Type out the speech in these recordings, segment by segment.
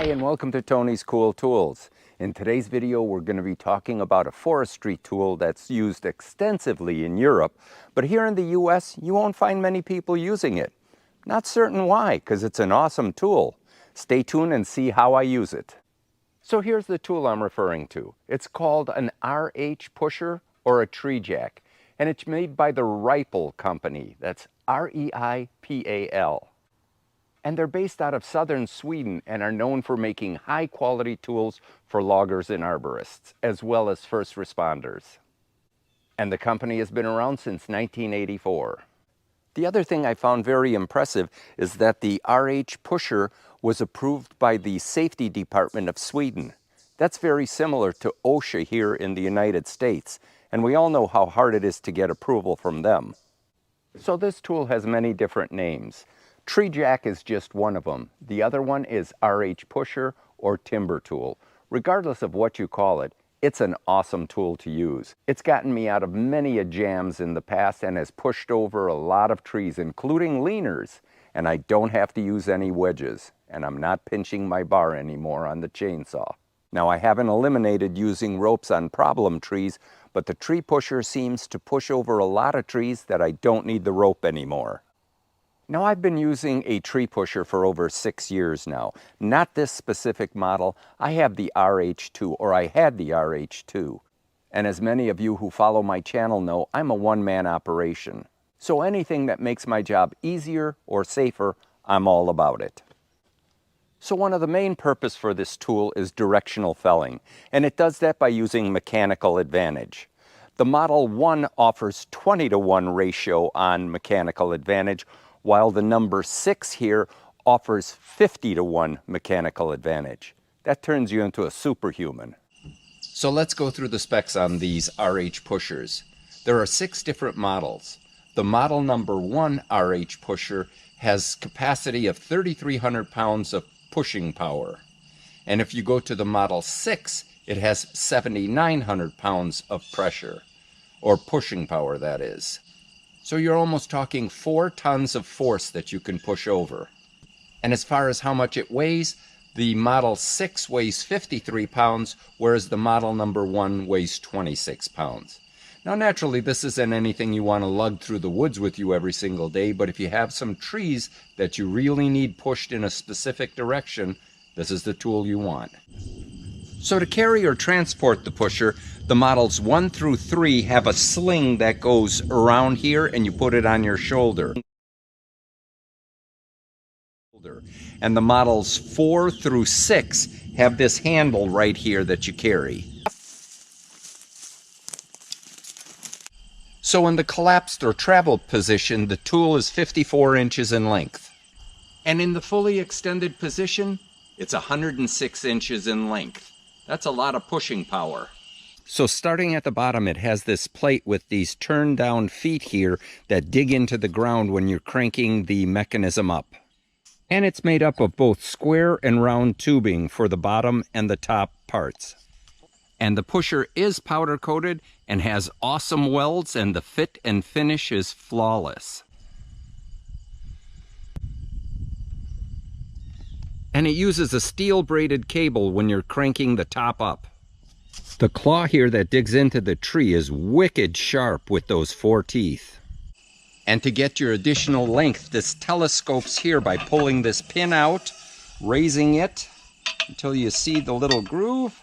Hi, and welcome to Tony's Cool Tools. In today's video, we're going to be talking about a forestry tool that's used extensively in Europe, but here in the US, you won't find many people using it. Not certain why, because it's an awesome tool. Stay tuned and see how I use it. So here's the tool I'm referring to. It's called an RH pusher or a tree jack, and it's made by the Ripal company. That's R-E-I-P-A-L. And they're based out of southern Sweden and are known for making high-quality tools for loggers and arborists, as well as first responders. And the company has been around since 1984. The other thing I found very impressive is that the RH pusher was approved by the Safety Department of Sweden. That's very similar to OSHA here in the United States, and we all know how hard it is to get approval from them. So this tool has many different names. Tree jack is just one of them. The other one is RH pusher or timber tool. Regardless of what you call it, it's an awesome tool to use. It's gotten me out of many jams in the past and has pushed over a lot of trees, including leaners, and I don't have to use any wedges, and I'm not pinching my bar anymore on the chainsaw. Now, I haven't eliminated using ropes on problem trees, but the tree pusher seems to push over a lot of trees that I don't need the rope anymore. Now, I've been using a tree pusher for over 6 years now. Not this specific model. I have the RH2, or I had the RH2. And as many of you who follow my channel know, I'm a one-man operation. So anything that makes my job easier or safer, I'm all about it. So one of the main purposes for this tool is directional felling, and it does that by using mechanical advantage. The Model 1 offers 20-to-1 ratio on mechanical advantage, while the number 6 here offers 50-to-1 mechanical advantage. That turns you into a superhuman. So let's go through the specs on these RH pushers. There are 6 different models. The model number 1 RH pusher has capacity of 3,300 pounds of pushing power. And if you go to the Model 6, it has 7,900 pounds of pressure, or pushing power, that is. So you're almost talking 4 tons of force that you can push over. And as far as how much it weighs, the Model 6 weighs 53 pounds, whereas the model number 1 weighs 26 pounds. Now naturally, this isn't anything you want to lug through the woods with you every single day, but if you have some trees that you really need pushed in a specific direction, this is the tool you want. So to carry or transport the pusher, the models 1 through 3 have a sling that goes around here and you put it on your shoulder. And the models 4 through 6 have this handle right here that you carry. So in the collapsed or travel position, the tool is 54 inches in length. And in the fully extended position, it's 106 inches in length. That's a lot of pushing power. So starting at the bottom, it has this plate with these turned down feet here that dig into the ground when you're cranking the mechanism up. And it's made up of both square and round tubing for the bottom and the top parts. And the pusher is powder coated and has awesome welds, and the fit and finish is flawless. And it uses a steel braided cable when you're cranking the top up. The claw here that digs into the tree is wicked sharp with those 4 teeth. And to get your additional length, this telescopes here by pulling this pin out, raising it until you see the little groove.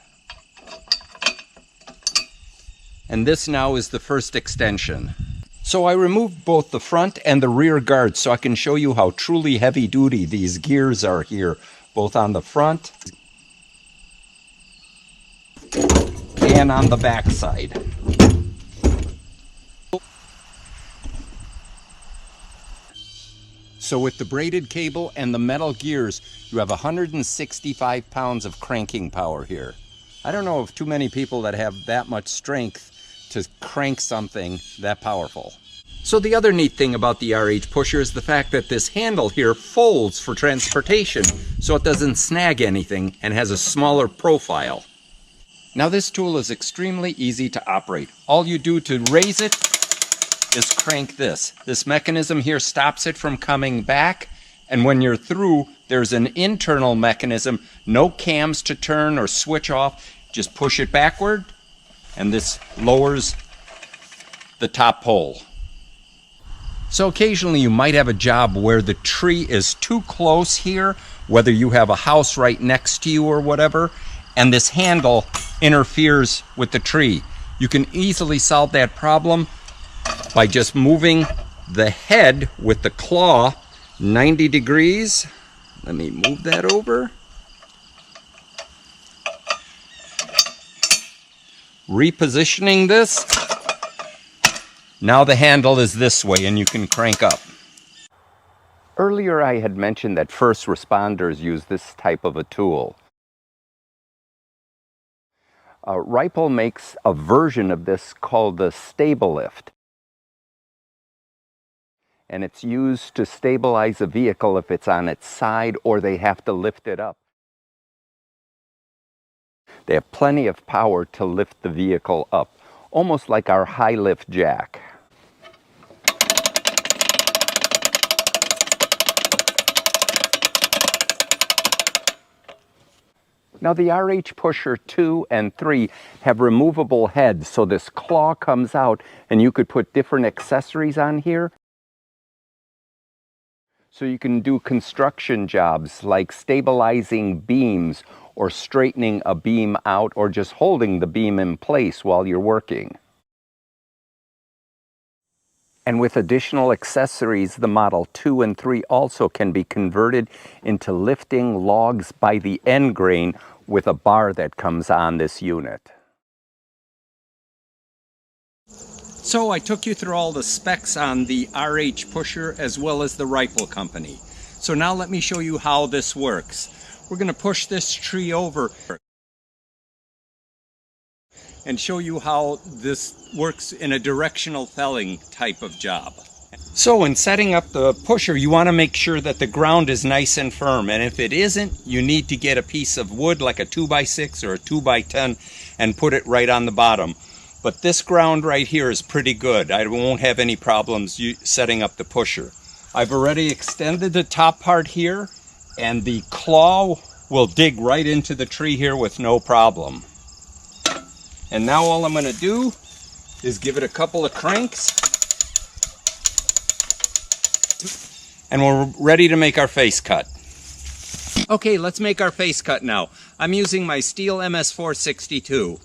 And this now is the first extension. So I removed both the front and the rear guards so I can show you how truly heavy duty these gears are here, both on the front and on the back side. So with the braided cable and the metal gears, you have 165 pounds of cranking power here. I don't know of too many people that have that much strength to crank something that powerful. So the other neat thing about the RH pusher is the fact that this handle here folds for transportation so it doesn't snag anything and has a smaller profile. Now this tool is extremely easy to operate. All you do to raise it is crank this. This mechanism here stops it from coming back, And when you're through, there's an internal mechanism, no cams to turn or switch off. Just push it backward, and this lowers the top pole. So occasionally you might have a job where the tree is too close here, whether you have a house right next to you or whatever, and this handle interferes with the tree. You can easily solve that problem by just moving the head with the claw 90 degrees. Let me move that over. Repositioning this. Now the handle is this way and you can crank up. Earlier I had mentioned that first responders use this type of a tool. Ripple makes a version of this called the stable lift. And it's used to stabilize a vehicle if it's on its side or they have to lift it up. They have plenty of power to lift the vehicle up, almost like our high lift jack. Now the RH Pusher 2 and 3 have removable heads, so this claw comes out and you could put different accessories on here. So you can do construction jobs like stabilizing beams or straightening a beam out or just holding the beam in place while you're working. And with additional accessories, the Model 2 and 3 also can be converted into lifting logs by the end grain with a bar that comes on this unit. So I took you through all the specs on the RH Pusher as well as the Ripple company. So now let me show you how this works. We're going to push this tree over and show you how this works in a directional felling type of job. So in setting up the pusher, you want to make sure that the ground is nice and firm, and if it isn't, you need to get a piece of wood like a 2x6 or a 2x10 and put it right on the bottom. But this ground right here is pretty good. I won't have any problems setting up the pusher. I've already extended the top part here, and the claw will dig right into the tree here with no problem. And now all I'm going to do is give it a couple of cranks, and we're ready to make our face cut. Okay, let's make our face cut now. I'm using my Steel MS462.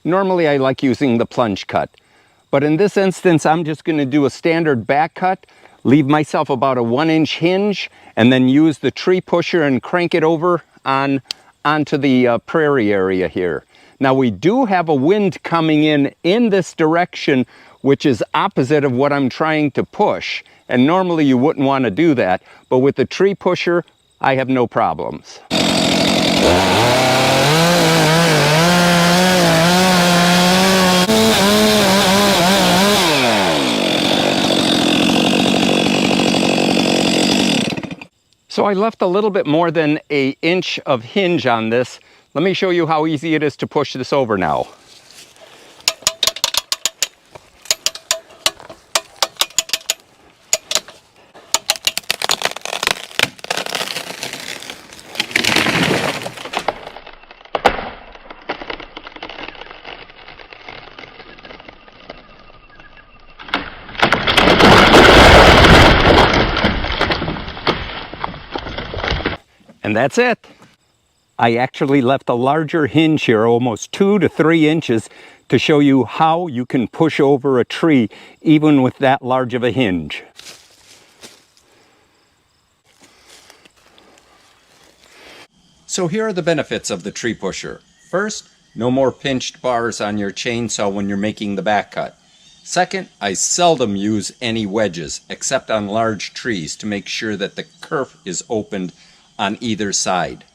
Normally I like using the plunge cut, but in this instance I'm just going to do a standard back cut, leave myself about a 1-inch hinge, and then use the tree pusher and crank it over onto the prairie area here. Now we do have a wind coming in this direction, which is opposite of what I'm trying to push, and normally you wouldn't want to do that, but with the tree pusher I have no problems. So I left a little bit more than an inch of hinge on this. Let me show you how easy it is to push this over now. And that's it. I actually left a larger hinge here, almost 2 to 3 inches, to show you how you can push over a tree even with that large of a hinge. So here are the benefits of the tree pusher. First, no more pinched bars on your chainsaw when you're making the back cut. Second, I seldom use any wedges except on large trees to make sure that the kerf is opened on either side.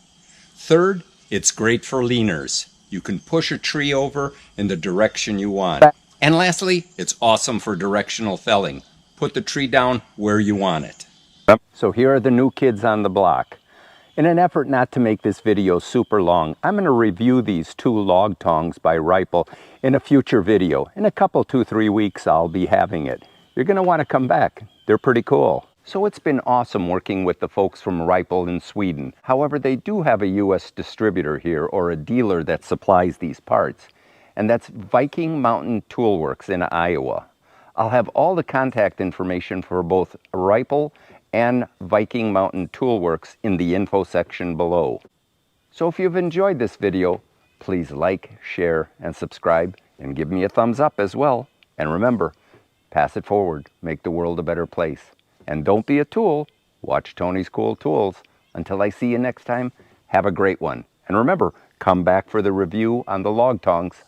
Third, it's great for leaners. You can push a tree over in the direction you want. And lastly, it's awesome for directional felling. Put the tree down where you want it. So here are the new kids on the block. In an effort not to make this video super long, I'm going to review these two log tongs by Ripple in a future video. In a couple, 2-3 weeks, I'll be having it. You're going to want to come back. They're pretty cool. So it's been awesome working with the folks from Ripple in Sweden. However, they do have a US distributor here, or a dealer that supplies these parts. And that's Viking Mountain Toolworks in Iowa. I'll have all the contact information for both Ripple and Viking Mountain Toolworks in the info section below. So if you've enjoyed this video, please like, share, and subscribe, and give me a thumbs up as well. And remember, pass it forward, make the world a better place. And don't be a tool, watch Tony's Cool Tools. Until I see you next time, have a great one. And remember, come back for the review on the log tongs.